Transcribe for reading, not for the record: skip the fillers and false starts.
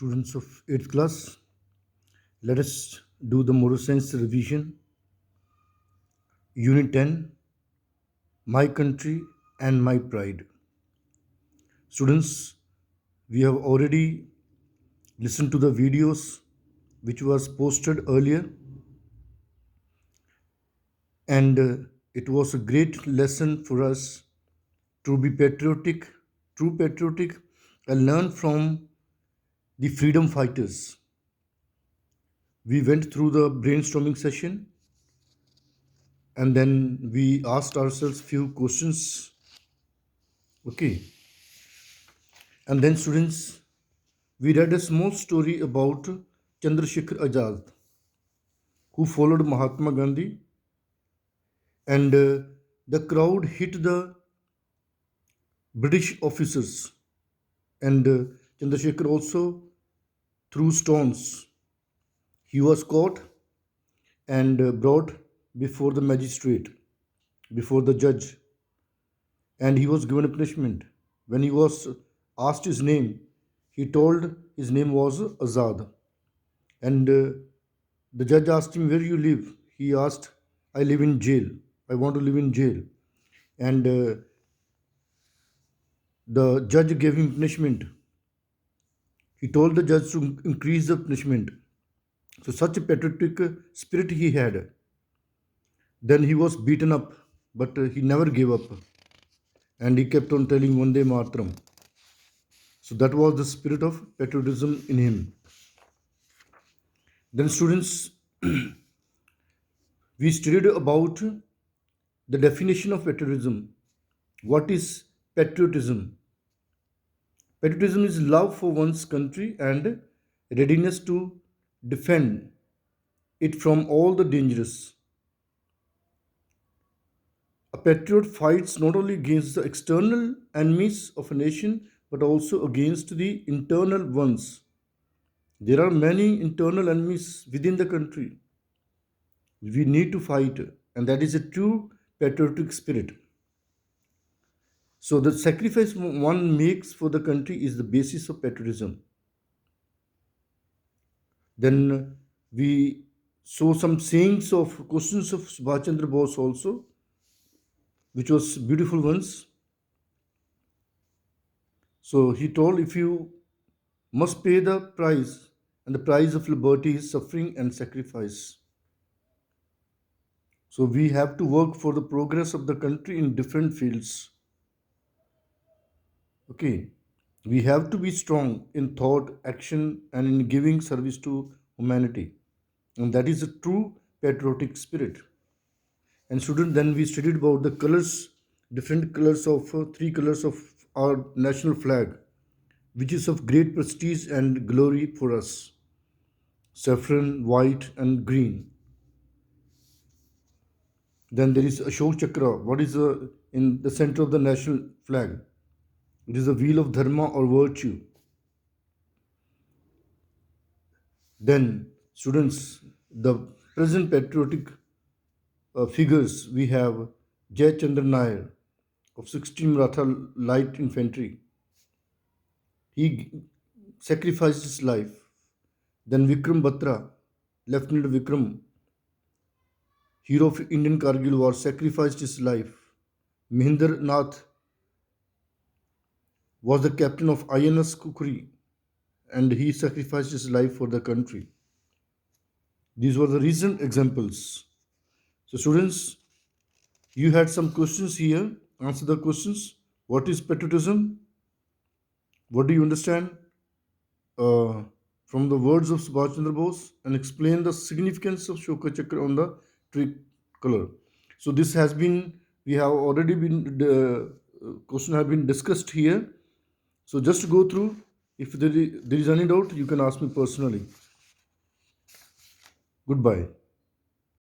Students of 8th class, let us do the moral science revision. Unit 10, My Country and My Pride. Students, we have already listened to the videos which was posted earlier, and it was a great lesson for us to be patriotic, true patriotic, and learn from the freedom fighters. We went through the brainstorming session, and then we asked ourselves few questions. Okay, and then students, we read a small story about Chandrasekhar Azad, who followed Mahatma Gandhi, and the crowd hit the British officers, and Chandrasekhar also threw stones. He was caught and brought before the magistrate, before the judge, and he was given a punishment. When he was asked his name, he told his name was Azad. And the judge asked him, "Where you live?" He asked, "I live in jail. I want to live in jail." And the judge gave him punishment. He told the judge to increase the punishment. So, such a patriotic spirit he had. Then he was beaten up, but he never gave up. And he kept on telling Vande Matram. So, that was the spirit of patriotism in him. Then, students, we studied about the definition of patriotism. What is patriotism? Patriotism is love for one's country and readiness to defend it from all the dangers. A patriot fights not only against the external enemies of a nation but also against the internal ones. There are many internal enemies within the country. We need to fight, and that is a true patriotic spirit. So, the sacrifice one makes for the country is the basis of patriotism. Then we saw some sayings of questions of Subhash Chandra Bose also, which was beautiful ones. So he told, if you must pay the price, and the price of liberty is suffering and sacrifice. So we have to work for the progress of the country in different fields. Okay. We have to be strong in thought, action, and in giving service to humanity. And that is a true patriotic spirit. And student, then we studied about the colors, different colors of three colors of our national flag, which is of great prestige and glory for us: saffron, white, and green. Then there is Ashok Chakra. What is in the center of the national flag? It is the wheel of dharma or virtue. Then, students, the present patriotic figures, we have Jay Chandra Nair of 16 Maratha Light Infantry. He sacrificed his life. Then Vikram Batra, Lieutenant Vikram, hero of Indian Kargil War, sacrificed his life. Mahinder Nath was the captain of INS Kukri, and he sacrificed his life for the country. These were the recent examples. So, students, you had some questions here. Answer the questions. What is patriotism? What do you understand uh, from the words of Subhash Chandra Bose, and explain the significance of Shoka Chakra on the tricolor? So, this has been, we have already been, the question have been discussed here. So, just to go through, if there is any doubt, you can ask me personally. Goodbye.